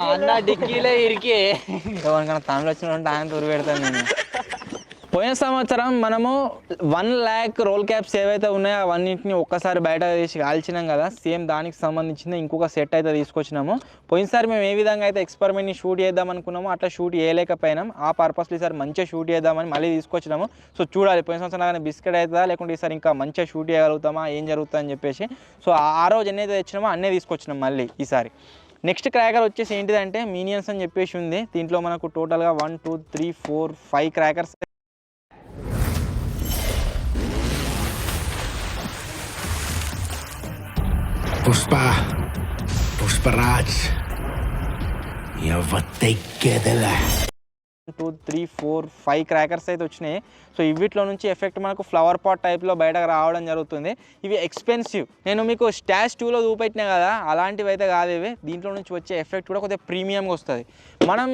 అన్న డిక్కీలో ఇరికి ఎవరికైనా తమిళ వచ్చినట్టు ఆయన తూరు పెడతాను నేను. పోయిన సంవత్సరం మనము 1,00,000 రోల్ క్యాప్స్ ఏవైతే ఉన్నాయో అవన్నింటిని ఒక్కసారి బయట తీసి కాల్చినాం కదా, సేమ్ దానికి సంబంధించిన ఇంకొక సెట్ అయితే తీసుకొచ్చినాము. పోయినసారి మేము ఏ విధంగా అయితే ఎక్స్పెరిమెంట్ని షూట్ చేద్దాం అనుకున్నామో అట్లా షూట్ చేయలేకపోయినాం. ఆ పర్పస్లో ఈసారి మంచిగా షూట్ చేద్దామని మళ్ళీ తీసుకొచ్చినాము. సో చూడాలి పోయిన సంవత్సరం లాగానే బిస్కెట్ అవుతుందా లేకుంటే ఈసారి ఇంకా మంచిగా షూట్ చేయగలుగుతామా, ఏం జరుగుతుందా అని చెప్పేసి. సో ఆ రోజు ఎన్నైతే తెచ్చినామో అన్నీ తీసుకొచ్చినాం మళ్ళీ ఈసారి. నెక్స్ట్ క్రాకర్ వచ్చేసి ఏంటిదంటే మినియన్స్ అని చెప్పేసి ఉంది. దీంట్లో మనకు టోటల్గా 1 2 3 4 5 క్రాకర్స్. పుష్పరాజ్ ఎవతెగ్గెదల 2 3 4 5 క్రాకర్స్ అయితే వచ్చినాయి. సో వీటిలో నుంచి ఎఫెక్ట్ మనకు ఫ్లవర్ పాట్ టైప్లో బయటకు రావడం జరుగుతుంది. ఇవి ఎక్స్పెన్సివ్. నేను మీకు స్టాష్ 2లో చూపెట్టినా కదా, అలాంటివి అయితే కాదు ఇవి. దీంట్లో నుంచి వచ్చే ఎఫెక్ట్ కూడా కొద్దిగా ప్రీమియంగా వస్తుంది. మనం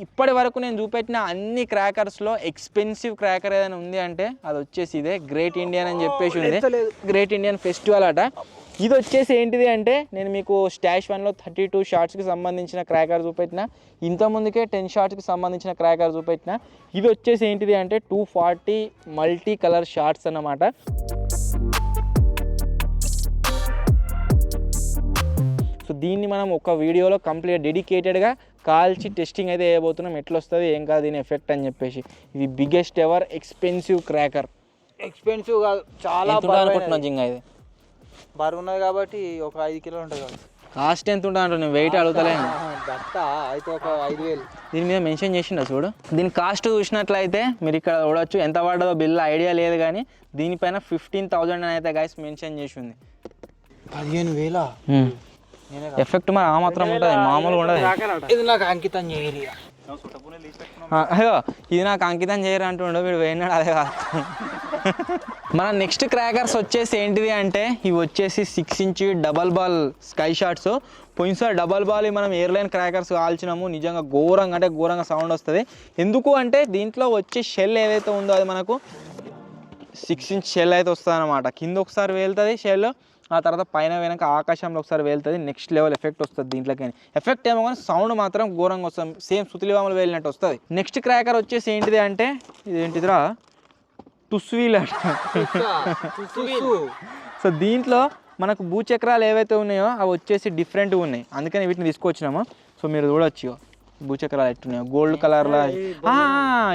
ఇప్పటి వరకు నేను చూపెట్టిన అన్ని క్రాకర్స్లో ఎక్స్పెన్సివ్ క్రాకర్ ఏదైనా ఉంది అంటే అది వచ్చేసి ఇదే గ్రేట్ ఇండియన్ అని చెప్పేసి ఉంది. గ్రేట్ ఇండియన్ ఫెస్టివల్ అట. ఇది వచ్చేసి ఏంటిది అంటే నేను మీకు స్టాష్ 1లో 32 షార్ట్స్కి సంబంధించిన క్రాకర్ చూపెట్టిన, ఇంతకుముందుకే 10 షార్ట్స్కి సంబంధించిన క్రాకర్ చూపెట్టిన. ఇది వచ్చేసి ఏంటిది అంటే 240 మల్టీ కలర్ షార్ట్స్ అన్నమాట. సో దీన్ని మనం ఒక వీడియోలో కంప్లీట్ డెడికేటెడ్గా కాల్చి టెస్టింగ్ అయితే వేయబోతున్నాం, ఎట్లా వస్తుంది ఏం కాదు దీని ఎఫెక్ట్ అని చెప్పేసి. ఇది biggest ever expensive cracker. Expensive కాదు, చాలా అనుకుంటున్నాను జింగా. ఇది బరువు ఉన్నది కాబట్టి ఒక 5 కిలోలు ఉంటుంది కదా. కాస్ట్ ఎంత ఉంటుంది అంటే నేను వెయిట్ అడుగుతలేను. బట్ట అయితే ఒక 5,000 దీని మీద మెన్షన్ చేసిండ చూడు. దీని కాస్ట్ చూసినట్లయితే మీరు ఇక్కడ చూడొచ్చు ఎంత పడ్డదో బిల్ ఐడియా లేదు, కానీ దీనిపైన 15,000 అని అయితే గైస్ మెన్షన్ చేసి ఉంది. 15,000 ఎఫెక్ట్ మరి ఆ మాత్రం ఉంటుంది, మామూలుగా ఉండదు. ఇది నాకు అంకితం చేయరు. అయ్యో ఇది నాకు అంకితం చేయరు అంటుండో వీడు వేయినాడు, అదే కాదు. మన నెక్స్ట్ క్రాకర్స్ వచ్చేసి ఏంటిది అంటే ఇవి వచ్చేసి 6 inch double ball sky shots. పోయినసారి డబల్ బాల్ మనం ఎయిర్లైన్ క్రాకర్స్ కాల్చినాము, నిజంగా ఘోరంగా అంటే ఘోరంగా సౌండ్ వస్తుంది. ఎందుకు అంటే దీంట్లో వచ్చే షెల్ ఏదైతే ఉందో అది మనకు 6 ఇంచ్ షెల్ అయితే వస్తుంది అనమాట. కింద ఒకసారి వేలుతుంది షెల్, ఆ తర్వాత పైన వెనక ఆకాశంలో ఒకసారి వెళ్తుంది. నెక్స్ట్ లెవెల్ ఎఫెక్ట్ వస్తుంది దీంట్లోకి. ఎఫెక్ట్ ఏమో కానీ సౌండ్ మాత్రం ఘోరంగా వస్తుంది, సేమ్ సుతిలివాములు వెళ్ళినట్టు వస్తుంది. నెక్స్ట్ క్రాకర్ వచ్చేసి ఏంటిది అంటే ఇదేంటిదిరా టుస్వీల్ అంట. సో దీంట్లో మనకు భూచక్రాలు ఏవైతే ఉన్నాయో అవి వచ్చేసి డిఫరెంట్గా ఉన్నాయి, అందుకని వీటిని తీసుకొచ్చినాము. సో మీరు చూడొచ్చు భూచక్రాలు ఎట్టున్నాయో గోల్డ్ కలర్లో.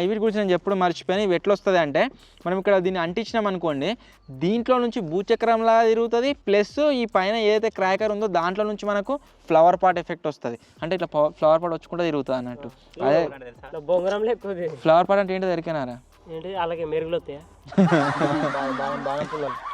వీటి గురించి నేను ఎప్పుడు మర్చిపోయాను. ఇవి ఎట్లా వస్తుంది అంటే మనం ఇక్కడ దీన్ని అంటించినాం అనుకోండి, దీంట్లో నుంచి భూచక్రంలా తిరుగుతుంది, ప్లస్ ఈ పైన ఏదైతే క్రాకర్ ఉందో దాంట్లో నుంచి మనకు ఫ్లవర్ పాట్ ఎఫెక్ట్ వస్తుంది. అంటే ఇట్లా ఫ్లవర్ పాట్ వచ్చి కూడా తిరుగుతుంది అన్నట్టు. అదే ఫ్లవర్ పాట్ అంటే ఏంటో దొరికినారా ఏంటి అలాగే మెరుగులు వస్తాయా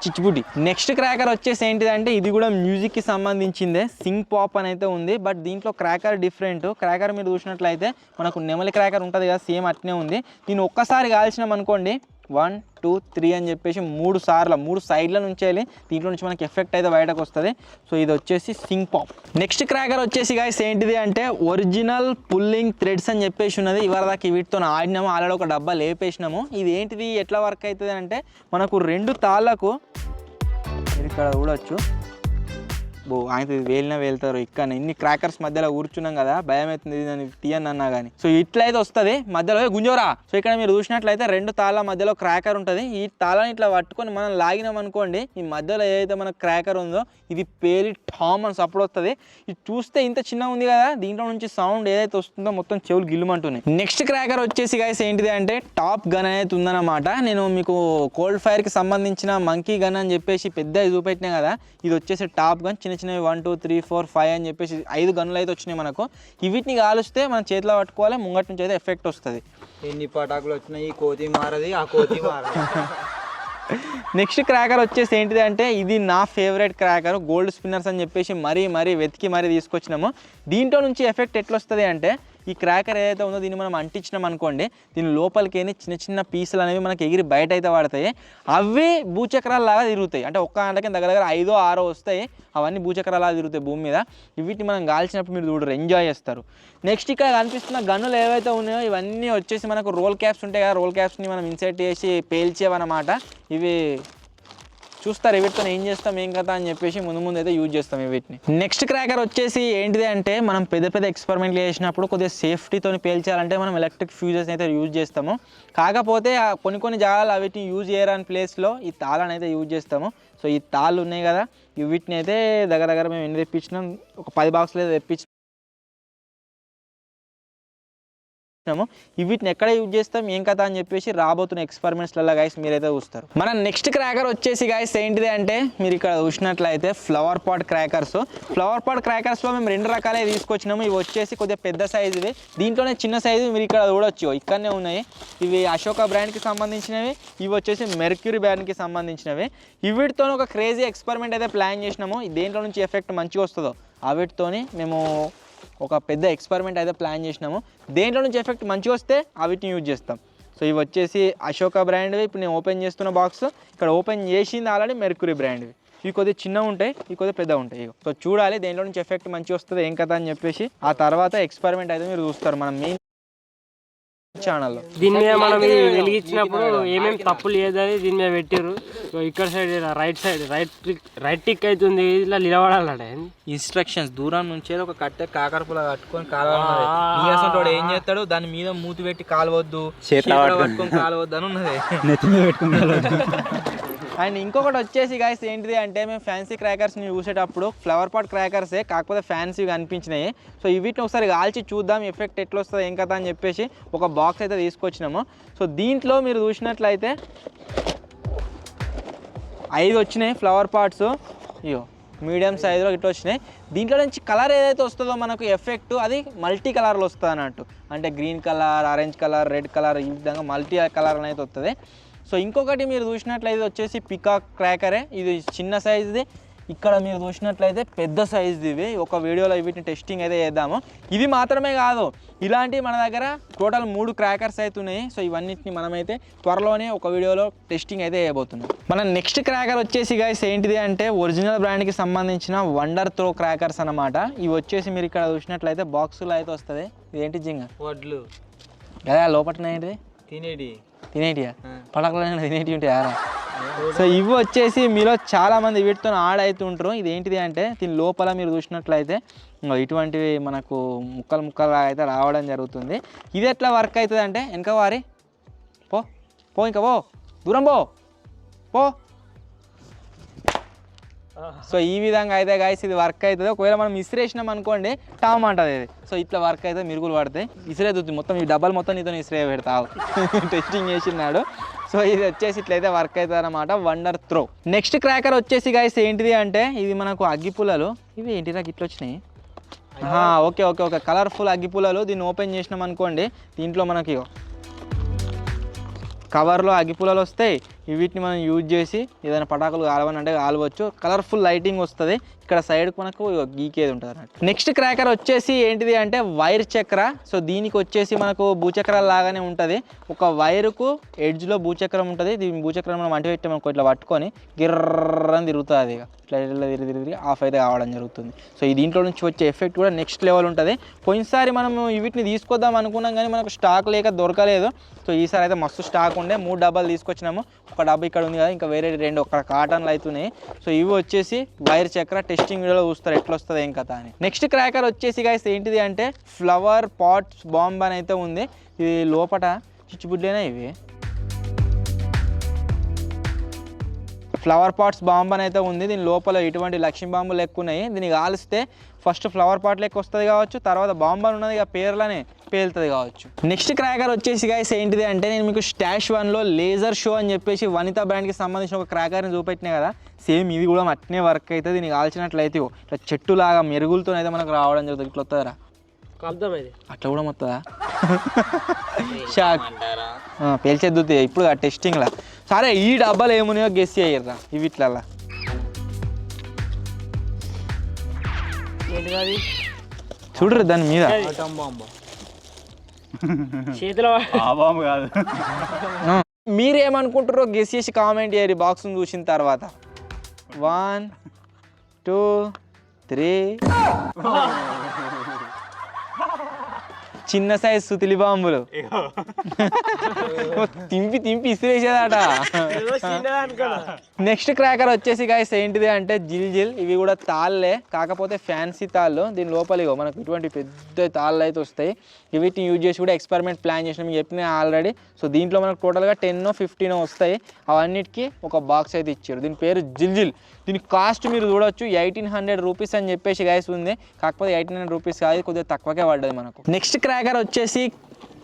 చిచ్చుబుడ్డి. నెక్స్ట్ క్రాకర్ వచ్చేసి ఏంటిదంటే ఇది కూడా మ్యూజిక్కి సంబంధించిందే, సింగ్ పాప్ అని అయితే ఉంది. బట్ దీంట్లో క్రాకర్ డిఫరెంట్. క్రాకర్ మీరు చూసినట్లయితే మనకు నెమలి క్రాకర్ ఉంటుంది కదా, సేమ్ అట్నే ఉంది. దీన్ని ఒక్కసారి కాల్చినాం అనుకోండి 1 2 3 అని చెప్పేసి 3 సార్లు 3 సైడ్ల నుంచి వెళ్ళి దీంట్లో నుంచి మనకి ఎఫెక్ట్ అయితే బయటకు వస్తుంది. సో ఇది వచ్చేసి సింగ్ పాప్. నెక్స్ట్ క్రాకర్ వచ్చేసి గైస్ ఏంటిది అంటే ఒరిజినల్ పుల్లింగ్ థ్రెడ్స్ అని చెప్పేసి ఉన్నది. ఇవాళ దాకా వీటితో ఆడినాము, ఆల్రెడీ ఒక డబ్బా లేపేసినాము. ఇది ఏంటిది ఎట్లా వర్క్ అవుతుంది అంటే మనకు 2 తాళ్ళకు ఇక్కడ చూడొచ్చు. ఆయన వేలుతారు ఇక్కడ ఇన్ని క్రాకర్స్ మధ్యలో కూర్చున్నాం కదా, భయం అవుతుంది దాన్ని తీయని అన్నా కానీ. సో ఇట్లయితే వస్తుంది మధ్యలో గుంజోరా. సో ఇక్కడ మీరు చూసినట్లయితే 2 తాళ్ళ మధ్యలో క్రాకర్ ఉంటుంది. ఈ తాళ్ళని ఇట్లా పట్టుకొని మనం లాగినాం అనుకోండి, ఈ మధ్యలో ఏదైతే మనకు క్రాకర్ ఉందో ఇది పేలి టామ్ అని సపోర్ట్ వస్తుంది. ఇది చూస్తే ఇంత చిన్నగా ఉంది కదా, దీంట్లో నుంచి సౌండ్ ఏదైతే వస్తుందో మొత్తం చెవులు గిల్లుమంటున్నాయి. నెక్స్ట్ క్రాకర్ వచ్చేసి గైస్ ఏంటిది అంటే టాప్ గన్ అనేది ఉందన్నమాట. నేను మీకు కోల్డ్ ఫైర్కి సంబంధించిన మంకీ గన్ అని చెప్పేసి పెద్ద చూపెట్టినా కదా, ఇది వచ్చేసి టాప్ గన్. చిన్నవి 1 2 3 4 5 అని చెప్పేసి 5 గన్నులు అయితే వచ్చినాయి మనకు. వీటిని కాలుస్తే మనం చేతిలో పట్టుకోవాలి, ముంగటి నుంచి అయితే ఎఫెక్ట్ వస్తుంది. ఎన్ని పటాకులు వచ్చినాయి, ఈ కోతి మారది ఆ కోతి మారది. నెక్స్ట్ క్రాకర్ వచ్చేసి ఏంటిది అంటే ఇది నా ఫేవరెట్ క్రాకర్, గోల్డ్ స్పిన్నర్స్ అని చెప్పేసి మరీ వెతికి తీసుకొచ్చినాము. దీంట్లో నుంచి ఎఫెక్ట్ ఎట్లా వస్తుంది అంటే ఈ క్రాకర్ ఏదైతే ఉందో దీన్ని మనం అంటించినాం అనుకోండి, దీని లోపలికి చిన్న పీసులు అనేవి మనకి ఎగిరి బయట అయితే పడతాయి. అవి భూచక్రాల లాగా తిరుగుతాయి. అంటే ఒక్క గంటకి దగ్గర 5 6 వస్తాయి, అవన్నీ భూచక్రాలాగా తిరుగుతాయి భూమి మీద. వీటిని మనం కాల్చినప్పుడు మీరు చూడరు, ఎంజాయ్ చేస్తారు. నెక్స్ట్ ఇక్కడ కనిపిస్తున్న గన్నులు ఏవైతే ఉన్నాయో ఇవన్నీ వచ్చేసి మనకు రోల్ క్యాప్స్ ఉంటాయి కదా, రోల్ క్యాప్స్ని మనం ఇన్సర్ట్ చేసి పేల్చేవన్నమాట. ఇవి చూస్తారు వీటితో ఏం చేస్తాం ఏం కదా అని చెప్పేసి ముందు అయితే యూజ్ చేస్తాం వీటిని. నెక్స్ట్ క్రాకర్ వచ్చేసి ఏంటిది అంటే మనం పెద్ద ఎక్స్పెరిమెంట్లు చేసినప్పుడు కొద్దిగా సేఫ్టీతో పేల్చాలంటే మనం ఎలక్ట్రిక్ ఫ్యూజెస్ అయితే యూజ్ చేస్తాము. కాకపోతే కొన్ని జాగాలు వీటిని యూజ్ చేయరాని ప్లేస్లో ఈ తాళ్ళని అయితే యూజ్ చేస్తాము. సో ఈ తాళ్ళు ఉన్నాయి కదా వీటిని అయితే దగ్గర మేము ఎన్ని తెప్పించినాం, ఒక 10 బాక్సులు అయితే తెప్పించినాము. వీటిని ఎక్కడ యూజ్ చేస్తాం ఏం కదా అని చెప్పేసి రాబోతున్న ఎక్స్పెరిమెంట్స్లలో గైస్ మీరైతే చూస్తారు. మన నెక్స్ట్ క్రాకర్ వచ్చేసి గైస్ ఏంటిది అంటే మీరు ఇక్కడ చూసినట్లయితే flower pot crackers. Flower pot క్రాకర్స్లో మేము 2 రకాలే తీసుకొచ్చినాము. ఇవి వచ్చేసి కొద్దిగా పెద్ద సైజువి, దీంట్లోనే చిన్న సైజు మీరు ఇక్కడ చూడొచ్చు ఇక్కడనే ఉన్నాయి. ఇవి అశోక బ్రాండ్కి సంబంధించినవి, ఇవి వచ్చేసి మెర్క్యూరీ బ్రాండ్కి సంబంధించినవి. వీటితో ఒక క్రేజీ ఎక్స్పెరిమెంట్ అయితే ప్లాన్ చేసినాము. దేంట్లో నుంచి ఎఫెక్ట్ మంచిగా వస్తుందో వీటితోని మేము ఒక పెద్ద ఎక్స్పెరిమెంట్ అయితే ప్లాన్ చేసినాము. దేంట్లో నుంచి ఎఫెక్ట్ మంచిగా వస్తే వీటిని యూజ్ చేస్తాం. సో ఇవి వచ్చేసి అశోక బ్రాండ్వి. ఇప్పుడు నేను ఓపెన్ చేస్తున్న బాక్స్ ఇక్కడ ఓపెన్ చేసింది ఆల్రెడీ మెర్క్యూరీ బ్రాండ్వి. ఇవి కొద్దిగా చిన్నగా ఉంటాయి, ఇవి కొద్దిగా పెద్దగా ఉంటాయి. సో చూడాలి దేంట్లో నుంచి ఎఫెక్ట్ మంచిగా వస్తుంది ఏం కదా అని చెప్పేసి ఆ తర్వాత ఎక్స్పెరిమెంట్ అయితే మీరు చూస్తారు మన మెయిన్ ఛానల్లో. దీని మీద మనం వెలిగించినప్పుడు ఏమేమి తప్పులు లేదని దీని మీద పెట్టారు. సో ఇక్కడ సైడ్ రైట్ టిక్ అవుతుంది, ఇట్లా నిలబడాలంటే ఇన్స్ట్రక్షన్స్ దూరం నుంచి ఒక కట్టె కాకరపుల కట్టుకొని కాలవడం ఏం చేస్తాడు, దాని మీద మూతి పెట్టి కాలవద్దు, పట్టుకొని కాలవద్దు అని ఉన్నది. నెత్తి మీద పెట్టుకుని. అండ్ ఇంకొకటి వచ్చేసి గాయస్ ఏంటిది అంటే మేము ఫ్యాన్సీ క్రాకర్స్ని చూసేటప్పుడు ఫ్లవర్ పాట్ క్రాకర్సే కాకపోతే ఫ్యాన్సీగా అనిపించినాయి. సో వీటిని ఒకసారి కాల్చి చూద్దాం ఎఫెక్ట్ ఎట్లా వస్తుంది ఏం కదా అని చెప్పేసి ఒక బాక్స్ అయితే తీసుకొచ్చినాము. సో దీంట్లో మీరు చూసినట్లయితే 5 వచ్చినాయి ఫ్లవర్ పాట్స్. ఇయో మీడియం సైజులో ఇట్లా వచ్చినాయి. దీంట్లో నుంచి కలర్ ఏదైతే వస్తుందో మనకు ఎఫెక్ట్ అది మల్టీ కలర్లో వస్తుంది అన్నట్టు. అంటే green colour, orange colour, red colour ఈ విధంగా మల్టీ కలర్ అనేది వస్తుంది. సో ఇంకొకటి మీరు చూసినట్లయితే వచ్చేసి పికాక్ క్రాకరే. ఇది చిన్న సైజుది, ఇక్కడ మీరు చూసినట్లయితే పెద్ద సైజుది. ఇవి ఒక వీడియోలో వీటిని టెస్టింగ్ అయితే చేద్దాము. ఇవి మాత్రమే కాదు, ఇలాంటివి మన దగ్గర టోటల్ 3 క్రాకర్స్ అయితే ఉన్నాయి. సో ఇవన్నిటిని మనమైతే త్వరలోనే ఒక వీడియోలో టెస్టింగ్ అయితే చేయబోతున్నాం. మన నెక్స్ట్ క్రాకర్ వచ్చేసి గైస్ ఏంటిది అంటే ఒరిజినల్ బ్రాండ్కి సంబంధించిన వండర్ త్రో క్రాకర్స్ అన్నమాట. ఇవి వచ్చేసి మీరు ఇక్కడ చూసినట్లయితే బాక్సులో అయితే వస్తుంది. ఇదేంటి జింగ వడ్లు కదా లోపల ఏంటిది తినేటియా పడకలు తినేటి ఉంటాయి ఆరా. సో ఇవి వచ్చేసి మీలో చాలామంది వీటితో ఆడవుతుంటారు. ఇది ఏంటిది అంటే దీని లోపల మీరు చూసినట్లయితే ఇటువంటివి మనకు ముక్కలు అయితే రావడం జరుగుతుంది. ఇది ఎట్లా వర్క్ అవుతుంది అంటే వెనక వారి పో ఇంకా దూరం పో. సో ఈ విధంగా అయితే గాయస్ ఇది వర్క్ అవుతుంది. ఒకవేళ మనం ఇసిరేసినాం అనుకోండి టామ్ అంటది ఇది. సో ఇట్లా వర్క్ అయితే మిరుగులు పడతాయి, ఇసిరేదుద్ది మొత్తం ఈ డబ్బాలు మొత్తం నీతో ఇసిరే పెడతావు టెస్టింగ్ చేసినాడు. సో ఇది వచ్చేసి ఇట్లయితే వర్క్ అవుతుంది అన్నమాట వండర్ త్రో. నెక్స్ట్ క్రాకర్ వచ్చేసి గాయస్ ఏంటిది అంటే ఇది మనకు అగ్గిపుల్లలు. ఇవి ఏంటి నాకు ఇట్లా వచ్చినాయి. ఓకే కలర్ఫుల్ అగ్గిపుల్లలు. దీన్ని ఓపెన్ చేసినాం అనుకోండి దీంట్లో మనకి కవర్లో అగ్గిపుల్లలు వస్తాయి. వీటిని మనం యూజ్ చేసి ఏదైనా పటాకులు కాలవనంటే కాలవచ్చు. కలర్ఫుల్ లైటింగ్ వస్తుంది. ఇక్కడ సైడ్కి మనకు గీకేది ఉంటుంది అన్నట్టు. నెక్స్ట్ క్రాకర్ వచ్చేసి ఏంటిది అంటే వైర్ చక్ర. సో దీనికి వచ్చేసి మనకు భూచక్రాల లాగానే ఉంటుంది. ఒక వైరుకు ఎడ్జ్లో భూచక్రం ఉంటుంది. దీని భూచక్రం మనం అంటి పెట్టామనుకో ఇట్లా పట్టుకొని గిర్రని తిరుగుతుంది. ఇట్లా తిరిగి ఆఫ్ అయితే కావడం జరుగుతుంది. సో ఈ దీంట్లో నుంచి వచ్చే ఎఫెక్ట్ కూడా నెక్స్ట్ లెవెల్ ఉంటుంది. పోయినసారి మనం వీటిని తీసుకొద్దాం అనుకున్నాం కానీ మనకు స్టాక్ లేక దొరకలేదు. సో ఈసారి అయితే మస్తు స్టాక్ ఉండే 3 డబ్బాలు తీసుకొచ్చినాము. ఒక డబ్బా ఇక్కడ ఉంది కదా, ఇంకా వేరే 2 ఒక కాటన్లు అవుతున్నాయి. సో ఇవి వచ్చేసి వైర్ చక్ర. టెస్టింగ్ వీడియోలో చూస్తారు ఎట్లా వస్తుంది ఏం కథ అని. నెక్స్ట్ క్రాకర్ వచ్చేసి గైస్ ఏంటిది అంటే ఫ్లవర్ పాట్స్ బాంబ్ అని అయితే ఉంది. ఇది లోపల చిచ్చుబుడ్లేనా ఇవి ఫ్లవర్ పాట్స్ బాంబ్ అని అయితే ఉంది. దీని లోపల ఇటువంటి లక్ష్మీ బాంబులు ఎక్కువ ఉన్నాయి. దీన్ని కాలిస్తే ఫస్ట్ ఫ్లవర్ పాట్ లెక్క వస్తుంది కావచ్చు, తర్వాత బాంబ్ అని ఉన్నది ఇక పేర్లనే పేలుతుంది కావచ్చు. నెక్స్ట్ క్రాకర్ వచ్చేసి గైస్ ఏంటిది అంటే నేను మీకు స్టాష్ 1లో లేజర్ షో అని చెప్పేసి వనిత బ్రాండ్కి సంబంధించిన ఒక క్రాకర్ని చూపెట్టినా కదా, సేమ్ ఇది కూడా అట్నే వర్క్ అవుతుంది. దీన్ని కాల్చినట్లయితే ఇట్లా చెట్టులాగా మెరుగులతో అయితే మనకు రావడం జరుగుతుంది. ఇట్లా వస్తుందిరా అట్లా కూడా వస్తుందా షాక్ పేల్చేద్దుతాయి ఇప్పుడు ఆ టెస్టింగ్లా. సరే ఈ డబ్బాలు ఏమున్నాయో గెస్ చేయర్రా. ఇవి ఇట్లా చూడరు దాని మీద మీరేమనుకుంటారో గెస్ చేసి కామెంట్ చేయరు బాక్స్ని చూసిన తర్వాత. 1 2 3 చిన్న సైజ్ సుతిలి బాంబులు తింపి తింపి ఇసిరేసేదట. నెక్స్ట్ క్రాకర్ వచ్చేసి గైస్ ఏంటిది అంటే జిల్. ఇవి కూడా తాళ్ళే, కాకపోతే ఫ్యాన్సీ తాళ్ళు. దీని లోపలిగో మనకు ఇటువంటి పెద్ద తాళ్ళు అయితే వస్తాయి. వీటిని యూజ్ చేసి కూడా ఎక్స్పెరిమెంట్ ప్లాన్ చేసిన మీకు చెప్పిన ఆల్రెడీ. సో దీంట్లో మనకు టోటల్గా 10-15 వస్తాయి. అవన్నిటికీ ఒక బాక్స్ అయితే ఇచ్చారు. దీని పేరు జిల్. దీని కాస్ట్ మీరు చూడొచ్చు 1800 రూపీస్ అని చెప్పేసి గైస్ ఉంది. కాకపోతే 1800 రూపీస్ కాదు, కొద్దిగా తక్కువకే పడ్డది మనకు. నెక్స్ట్ క్రాకర్ వచ్చేసి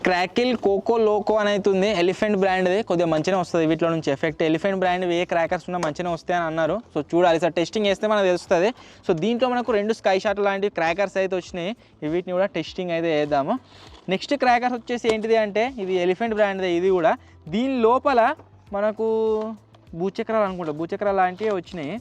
క్రాకిల్ కోకో లోకో అని అవుతుంది. ఎలిఫెంట్ బ్రాండ్ది, కొద్దిగా మంచిగా వస్తుంది వీటిలో నుంచి ఎఫెక్ట్. ఎలిఫెంట్ బ్రాండ్ ఏ క్రాకర్స్ ఉన్నా మంచిగా వస్తాయని అన్నారు. సో చూడాలి, సార్ టెస్టింగ్ చేస్తే మనకు తెలుస్తుంది. సో దీంట్లో మనకు 2 స్కై షాట్ లాంటి క్రాకర్స్ అయితే వచ్చినాయి. వీటిని కూడా టెస్టింగ్ అయితే చేద్దాము. నెక్స్ట్ క్రాకర్స్ వచ్చేసి ఏంటిది అంటే ఇది ఎలిఫెంట్ బ్రాండ్ది. ఇది కూడా దీని లోపల మనకు భూచక్రాలు అనుకుంటా, భూచక్రాలు లాంటివి వచ్చినాయి.